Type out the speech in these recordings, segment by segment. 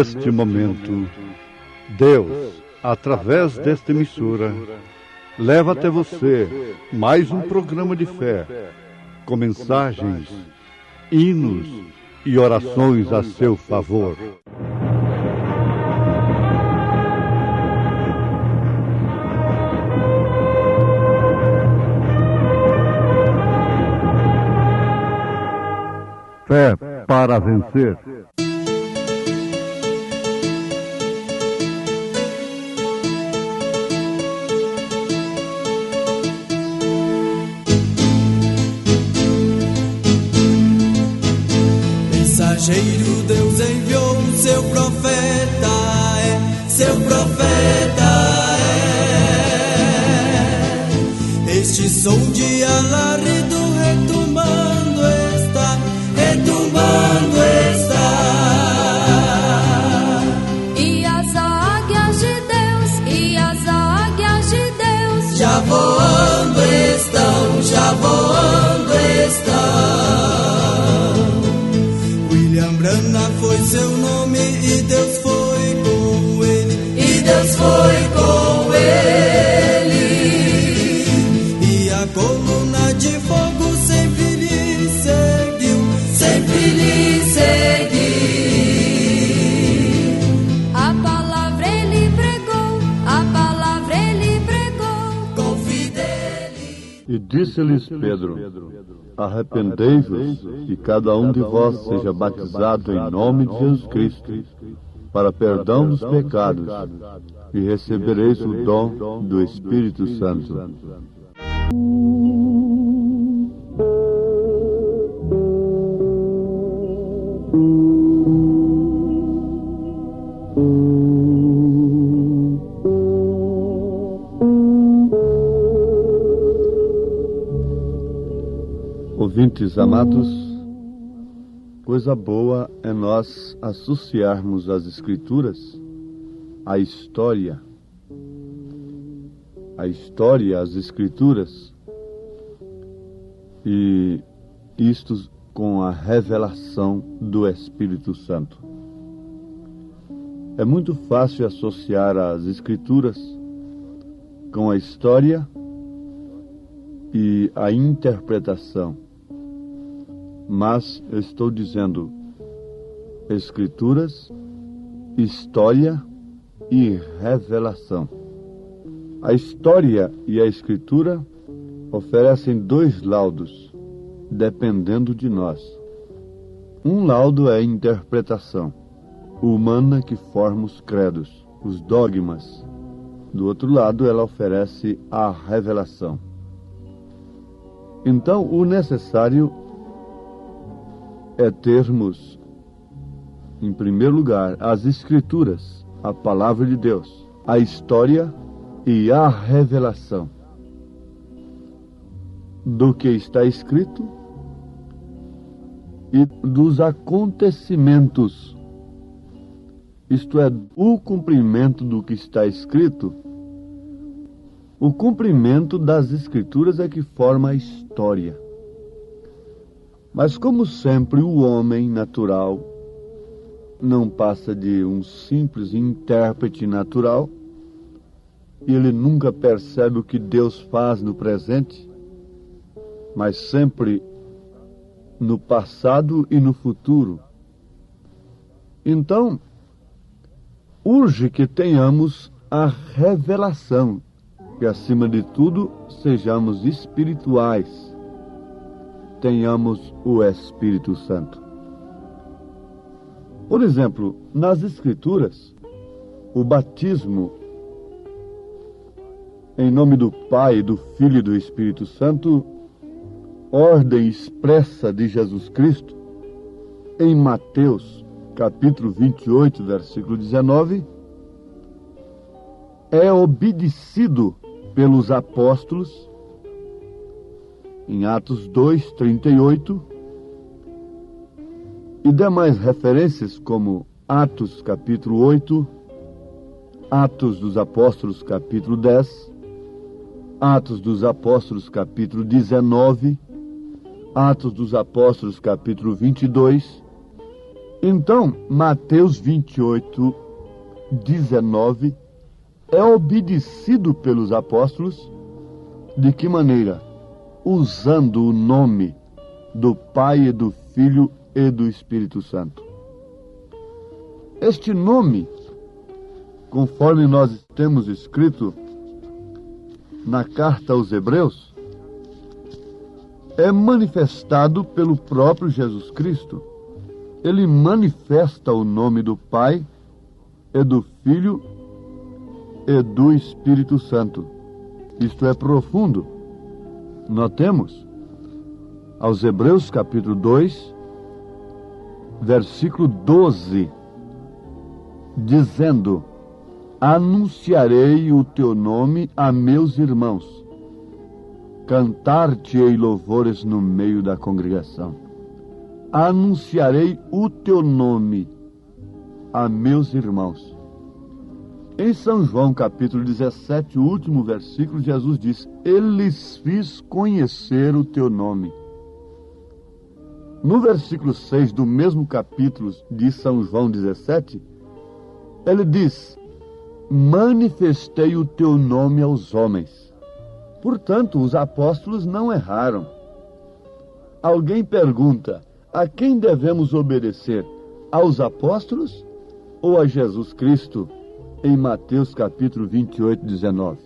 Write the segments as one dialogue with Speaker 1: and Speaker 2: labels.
Speaker 1: neste momento, Deus, através desta emissora, leva até você mais um programa de fé, com mensagens, hinos e orações a seu favor. Fé para vencer.
Speaker 2: Mensageiro, Deus enviou o seu profeta, seu profeta é. Este som de alarido retumbando está, retumbando está.
Speaker 3: E as águias de Deus, e as águias de Deus
Speaker 2: já voando estão, já voando estão. Brana foi seu nome e Deus foi com ele, e Deus foi com ele. E a coluna de fogo sempre lhe seguiu, sempre lhe seguiu.
Speaker 3: A palavra ele pregou, a palavra ele pregou
Speaker 2: com fidelidade.
Speaker 1: E disse-lhes Pedro: arrependei-vos e cada um de vós seja batizado em nome de Jesus Cristo para perdão dos pecados e recebereis o dom do Espírito Santo. Ouvintes amados, coisa boa é nós associarmos as Escrituras à história. A história, as Escrituras, e isto com a revelação do Espírito Santo. É muito fácil associar as Escrituras com a história e a interpretação. Mas eu estou dizendo Escrituras, história e revelação. A história e a Escritura oferecem dois laudos, dependendo de nós. Um laudo é a interpretação humana que forma os credos, os dogmas. Do outro lado, ela oferece a revelação. Então, o necessário é termos, em primeiro lugar, as Escrituras, a Palavra de Deus, a história e a revelação do que está escrito e dos acontecimentos, isto é, o cumprimento do que está escrito. O cumprimento das Escrituras é que forma a história. Mas como sempre, o homem natural não passa de um simples intérprete natural, e ele nunca percebe o que Deus faz no presente, mas sempre no passado e no futuro. Então, urge que tenhamos a revelação, que acima de tudo sejamos espirituais. Tenhamos o Espírito Santo. Por exemplo, nas Escrituras, o batismo em nome do Pai, do Filho e do Espírito Santo, ordem expressa de Jesus Cristo, em Mateus, capítulo 28, versículo 19, é obedecido pelos apóstolos em Atos 2, 38, e demais referências como Atos capítulo 8, Atos dos Apóstolos capítulo 10, Atos dos Apóstolos capítulo 19, Atos dos Apóstolos capítulo 22 Então, Mateus 28, 19 é obedecido pelos apóstolos. De que maneira? Usando o nome do Pai e do Filho e do Espírito Santo. Este nome, conforme nós temos escrito na carta aos Hebreus, é manifestado pelo próprio Jesus Cristo. Ele manifesta o nome do Pai e do Filho e do Espírito Santo. Isto é profundo. Notemos, aos Hebreus capítulo 2, versículo 12, dizendo: anunciarei o teu nome a meus irmãos, cantar-te-ei louvores no meio da congregação. Anunciarei o teu nome a meus irmãos. Em São João capítulo 17, o último versículo, Jesus diz: eu lhes fiz conhecer o teu nome. No versículo 6 do mesmo capítulo de São João 17, ele diz: manifestei o teu nome aos homens. Portanto, os apóstolos não erraram. Alguém pergunta: a quem devemos obedecer? Aos apóstolos ou a Jesus Cristo? Em Mateus capítulo 28, 19.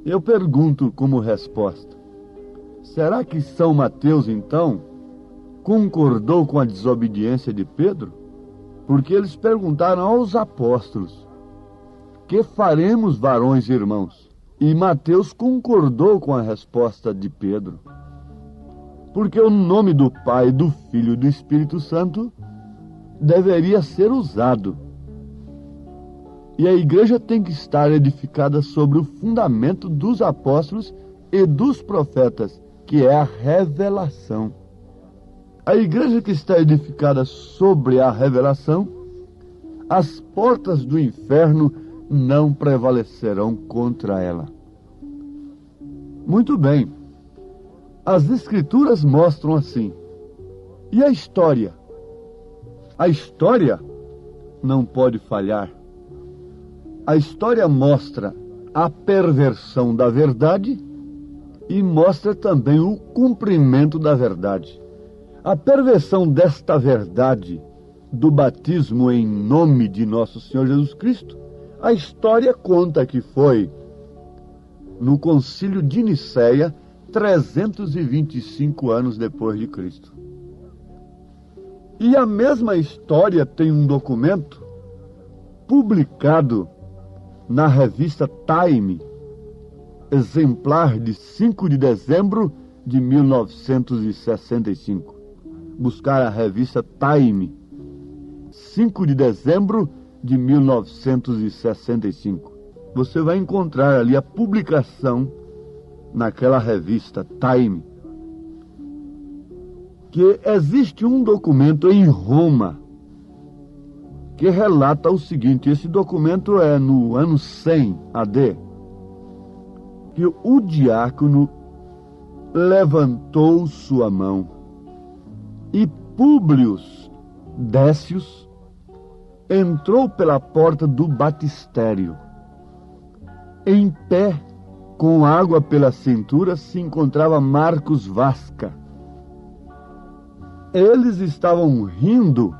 Speaker 1: Eu pergunto como resposta: será que São Mateus, então, concordou com a desobediência de Pedro? Porque eles perguntaram aos apóstolos: que faremos, varões e irmãos? E Mateus concordou com a resposta de Pedro. Porque o nome do Pai, do Filho e do Espírito Santo deveria ser usado. E a igreja tem que estar edificada sobre o fundamento dos apóstolos e dos profetas, que é a revelação. A igreja que está edificada sobre a revelação, as portas do inferno não prevalecerão contra ela. Muito bem. As Escrituras mostram assim. E a história? A história não pode falhar. A história mostra a perversão da verdade e mostra também o cumprimento da verdade. A perversão desta verdade do batismo em nome de nosso Senhor Jesus Cristo, a história conta que foi no Concílio de Nicéia, 325 anos depois de Cristo. E a mesma história tem um documento publicado na revista Time, exemplar de 5 de dezembro de 1965. Buscar a revista Time, 5 de dezembro de 1965. Você vai encontrar ali a publicação naquela revista Time, que existe um documento em Roma que relata o seguinte. Esse documento é no ano 100 AD, que o diácono levantou sua mão e Públio Décius entrou pela porta do batistério. Em pé, com água pela cintura, se encontrava Marcos Vasca. Eles estavam rindo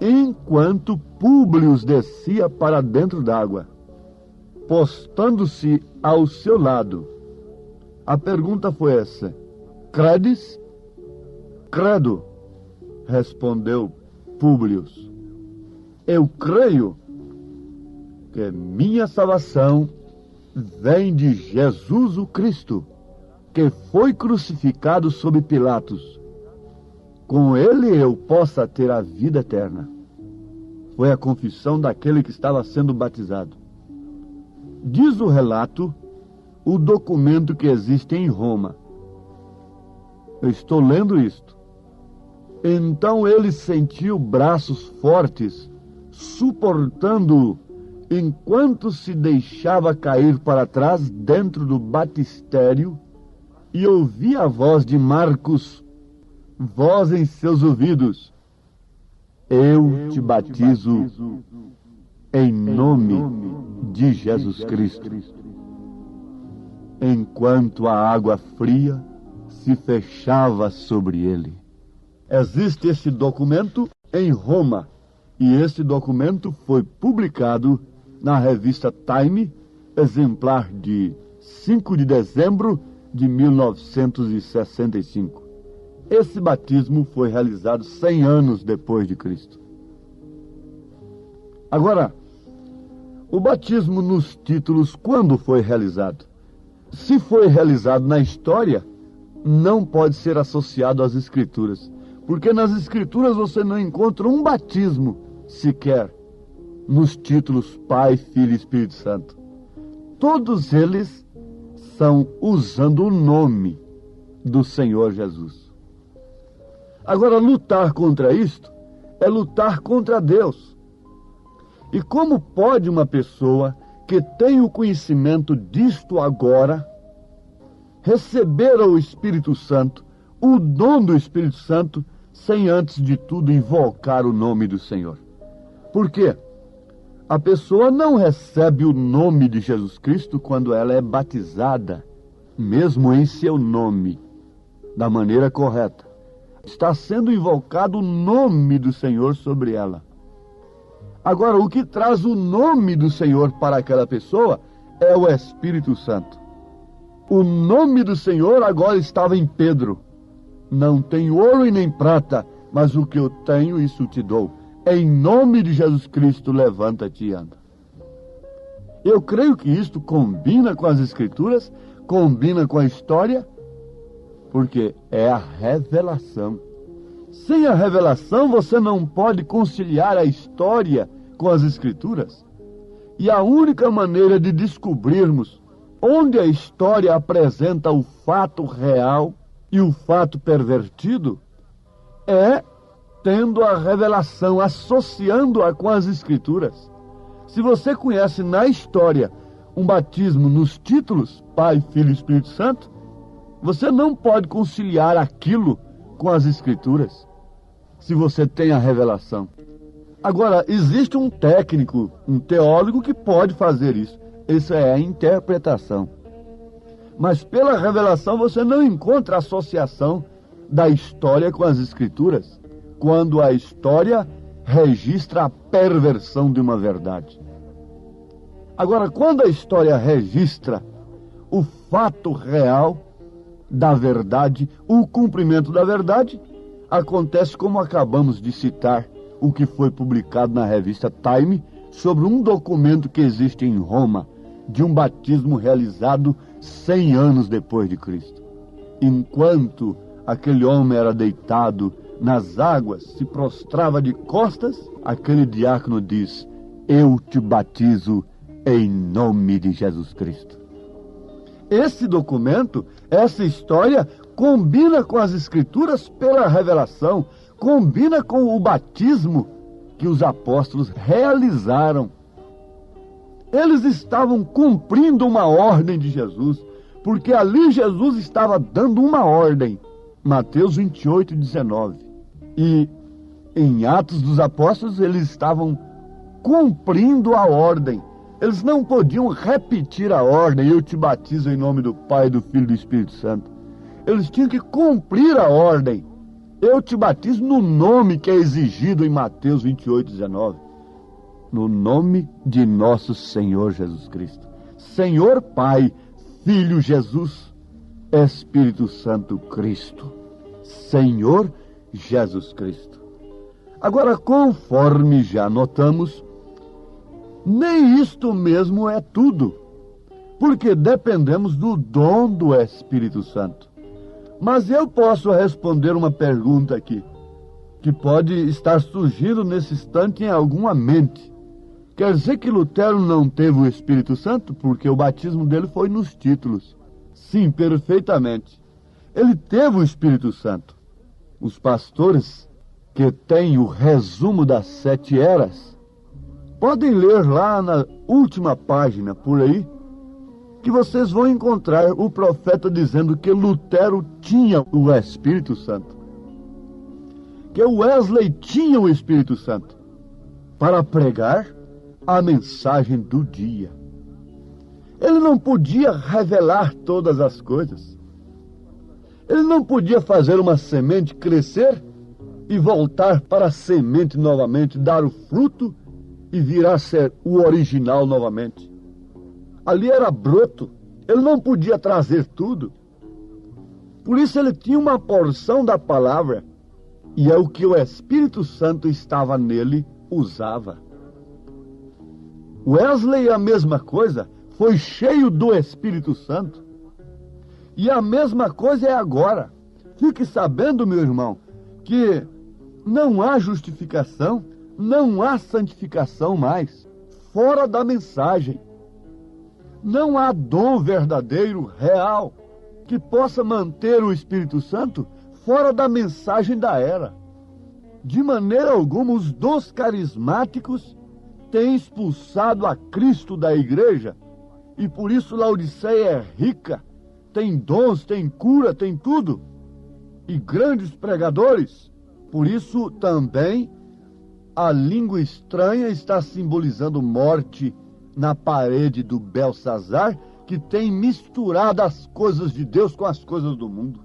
Speaker 1: enquanto Públio descia para dentro d'água, postando-se ao seu lado. A pergunta foi essa: credes? Credo, respondeu Públio. Eu creio que minha salvação vem de Jesus o Cristo, que foi crucificado sob Pilatos. Com ele eu possa ter a vida eterna. Foi a confissão daquele que estava sendo batizado. Diz o relato, o documento que existe em Roma. Eu estou lendo isto. Então ele sentiu braços fortes, suportando-o, enquanto se deixava cair para trás dentro do batistério, e ouvia a voz de Marcos, voz em seus ouvidos: Eu te batizo em nome de Jesus Cristo. Enquanto a água fria se fechava sobre ele. Existe esse documento em Roma, e esse documento foi publicado na revista Time, exemplar de 5 de dezembro de 1965. Esse batismo foi realizado 100 anos depois de Cristo. Agora, o batismo nos títulos, quando foi realizado? Se foi realizado na história, não pode ser associado às Escrituras, porque nas Escrituras você não encontra um batismo sequer nos títulos Pai, Filho e Espírito Santo. Todos eles são usando o nome do Senhor Jesus. Agora, lutar contra isto é lutar contra Deus. E como pode uma pessoa que tem o conhecimento disto agora receber o Espírito Santo, o dom do Espírito Santo, sem antes de tudo invocar o nome do Senhor? Por quê? A pessoa não recebe o nome de Jesus Cristo quando ela é batizada, mesmo em seu nome, da maneira correta. Está sendo invocado o nome do Senhor sobre ela. Agora, o que traz o nome do Senhor para aquela pessoa é o Espírito Santo. O nome do Senhor agora estava em Pedro. Não tenho ouro e nem prata, mas o que eu tenho, isso te dou. Em nome de Jesus Cristo, levanta-te e anda. Eu creio que isto combina com as Escrituras, combina com a história, porque é a revelação. Sem a revelação, você não pode conciliar a história com as Escrituras. E a única maneira de descobrirmos onde a história apresenta o fato real e o fato pervertido é tendo a revelação, associando-a com as Escrituras. Se você conhece na história um batismo nos títulos Pai, Filho e Espírito Santo, você não pode conciliar aquilo com as Escrituras, se você tem a revelação. Agora, existe um técnico, um teólogo que pode fazer isso. Isso é a interpretação. Mas pela revelação você não encontra associação da história com as Escrituras, quando a história registra a perversão de uma verdade. Agora, quando a história registra o fato real da verdade, o cumprimento da verdade, acontece como acabamos de citar, o que foi publicado na revista Time, sobre um documento que existe em Roma, de um batismo realizado 100 anos depois de Cristo. Enquanto aquele homem era deitado nas águas, se prostrava de costas, aquele diácono diz: eu te batizo em nome de Jesus Cristo. Esse documento, essa história, combina com as Escrituras pela revelação, combina com o batismo que os apóstolos realizaram. Eles estavam cumprindo uma ordem de Jesus, porque ali Jesus estava dando uma ordem. Mateus 28, 19. E em Atos dos Apóstolos eles estavam cumprindo a ordem. Eles não podiam repetir a ordem: eu te batizo em nome do Pai, do Filho e do Espírito Santo. Eles tinham que cumprir a ordem. Eu te batizo no nome que é exigido em Mateus 28, 19. No nome de nosso Senhor Jesus Cristo. Senhor Pai, Filho Jesus, Espírito Santo Cristo. Senhor Jesus Cristo. Agora, conforme já notamos, nem isto mesmo é tudo, porque dependemos do dom do Espírito Santo. Mas eu posso responder uma pergunta aqui, que pode estar surgindo nesse instante em alguma mente. Quer dizer que Lutero não teve o Espírito Santo? Porque o batismo dele foi nos títulos. Sim, perfeitamente. Ele teve o Espírito Santo. Os pastores que têm o resumo das 7 eras, podem ler lá na última página, por aí, que vocês vão encontrar o profeta dizendo que Lutero tinha o Espírito Santo. que Wesley tinha o Espírito Santo para pregar a mensagem do dia. Ele não podia revelar todas as coisas. Ele não podia fazer uma semente crescer e voltar para a semente novamente, dar o fruto e vir a ser o original novamente. Ali era broto. Ele não podia trazer tudo. Por isso ele tinha uma porção da palavra, e é o que o Espírito Santo estava nele, usava. Wesley, a mesma coisa, foi cheio do Espírito Santo. E a mesma coisa é agora. Fique sabendo, meu irmão, que não há justificação, não há santificação mais fora da mensagem. Não há dom verdadeiro, real, que possa manter o Espírito Santo fora da mensagem da era. De maneira alguma, os dons carismáticos têm expulsado a Cristo da igreja, e por isso Laodiceia é rica, tem dons, tem cura, tem tudo, e grandes pregadores. Por isso também a língua estranha está simbolizando morte na parede do Belsazar, que tem misturado as coisas de Deus com as coisas do mundo.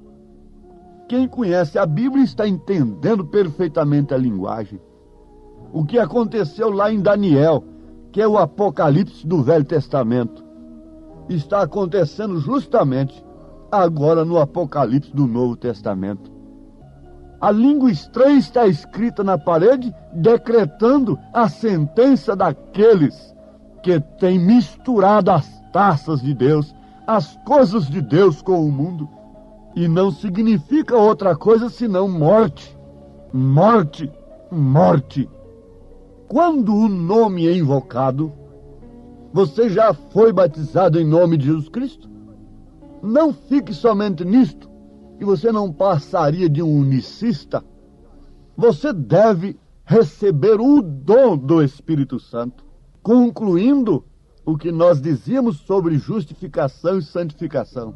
Speaker 1: Quem conhece a Bíblia está entendendo perfeitamente a linguagem. O que aconteceu lá em Daniel, que é o Apocalipse do Velho Testamento, está acontecendo justamente agora no Apocalipse do Novo Testamento. A língua estranha está escrita na parede, decretando a sentença daqueles que têm misturado as taças de Deus, as coisas de Deus com o mundo. E não significa outra coisa senão morte, morte, morte. Quando o nome é invocado, você já foi batizado em nome de Jesus Cristo? Não fique somente nisto, e você não passaria de um unicista. Você deve receber o dom do Espírito Santo, concluindo o que nós dizíamos sobre justificação e santificação.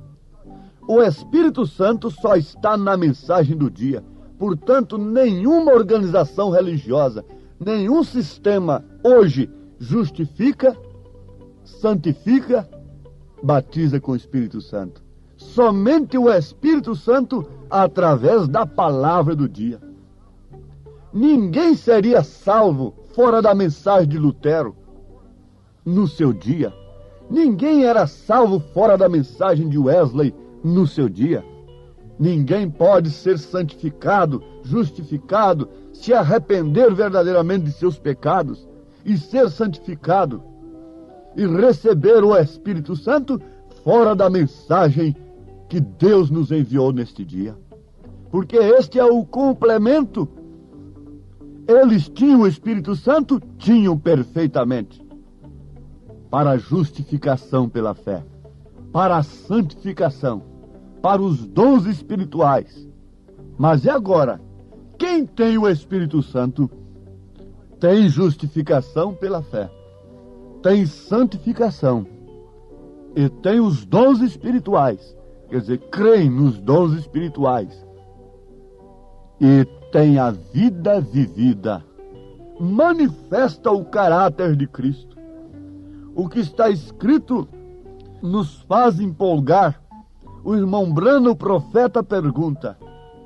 Speaker 1: O Espírito Santo só está na mensagem do dia. Portanto, nenhuma organização religiosa, nenhum sistema hoje justifica, santifica, batiza com o Espírito Santo. Somente o Espírito Santo através da palavra do dia. Ninguém seria salvo fora da mensagem de Lutero no seu dia. Ninguém era salvo fora da mensagem de Wesley no seu dia. Ninguém pode ser santificado, justificado, se arrepender verdadeiramente de seus pecados e ser santificado e receber o Espírito Santo fora da mensagem que Deus nos enviou neste dia. Porque este é o complemento. Eles tinham o Espírito Santo? Tinham perfeitamente. Para a justificação pela fé, para a santificação, para os dons espirituais. Mas e agora? Quem tem o Espírito Santo tem justificação pela fé, tem santificação e tem os dons espirituais. Quer dizer, creem nos dons espirituais e tem a vida vivida, manifesta o caráter de Cristo. O que está escrito nos faz empolgar. O irmão Branham, o profeta, pergunta,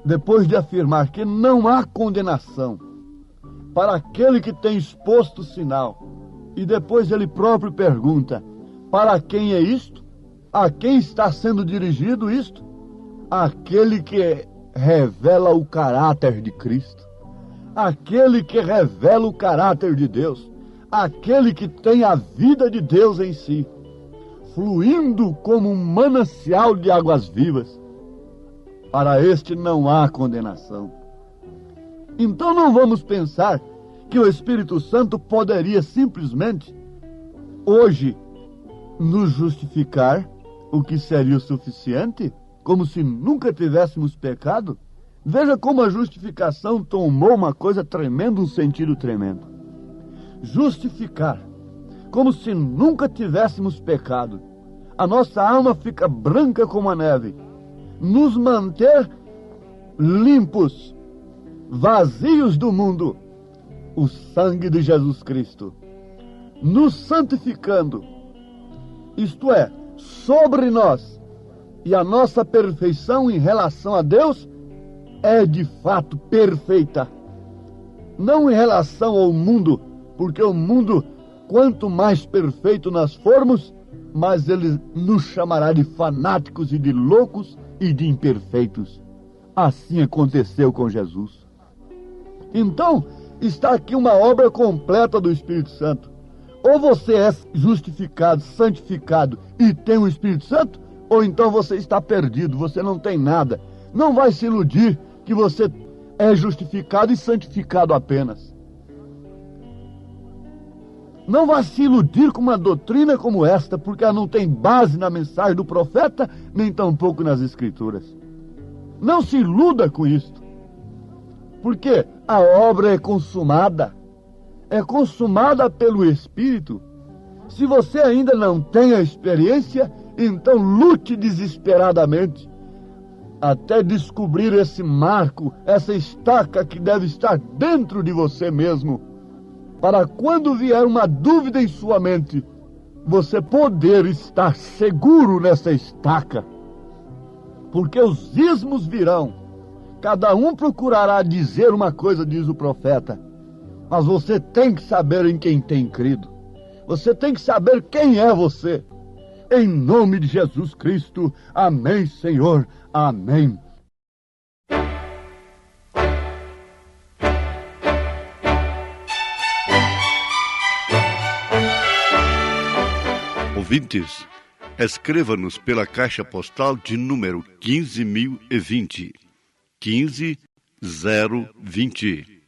Speaker 1: depois de afirmar que não há condenação para aquele que tem exposto o sinal, e depois ele próprio pergunta, para quem é isto? A quem está sendo dirigido isto? Aquele que revela o caráter de Cristo, aquele que revela o caráter de Deus, aquele que tem a vida de Deus em si, fluindo como um manancial de águas vivas. Para este não há condenação. Então não vamos pensar que o Espírito Santo poderia simplesmente, hoje, nos justificar, o que seria o suficiente, como se nunca tivéssemos pecado. Veja como a justificação tomou uma coisa tremenda, um sentido tremendo. Justificar, como se nunca tivéssemos pecado. A nossa alma fica branca como a neve. Nos manter limpos, vazios do mundo, o sangue de Jesus Cristo, nos santificando, isto é, sobre nós, e a nossa perfeição em relação a Deus é de fato perfeita. Não em relação ao mundo, porque o mundo, quanto mais perfeito nós formos, mais ele nos chamará de fanáticos e de loucos e de imperfeitos. Assim aconteceu com Jesus. Então, está aqui uma obra completa do Espírito Santo. Ou você é justificado, santificado e tem o Espírito Santo, ou então você está perdido, você não tem nada. Não vai se iludir que você é justificado e santificado apenas. Não vai se iludir com uma doutrina como esta, porque ela não tem base na mensagem do profeta, nem tampouco nas Escrituras. Não se iluda com isto, porque a obra é consumada pelo Espírito. Se você ainda não tem a experiência, então lute desesperadamente até descobrir esse marco, essa estaca que deve estar dentro de você mesmo, para quando vier uma dúvida em sua mente, você poder estar seguro nessa estaca. Porque os ismos virão, cada um procurará dizer uma coisa, diz o profeta, mas você tem que saber em quem tem crido. Você tem que saber quem é você. Em nome de Jesus Cristo. Amém, Senhor. Amém.
Speaker 4: Ouvintes, escreva-nos pela caixa postal de número 15.020, 15020,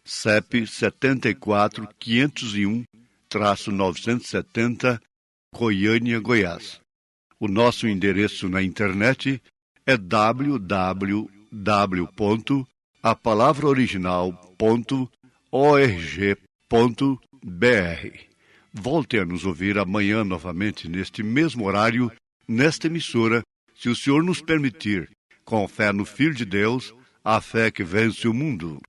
Speaker 4: CEP 74.501-970, Goiânia, Goiás. O nosso endereço na internet é www.apalavraoriginal.org.br. Volte a nos ouvir amanhã novamente neste mesmo horário, nesta emissora, se o Senhor nos permitir, com fé no Filho de Deus, a fé que vence o mundo.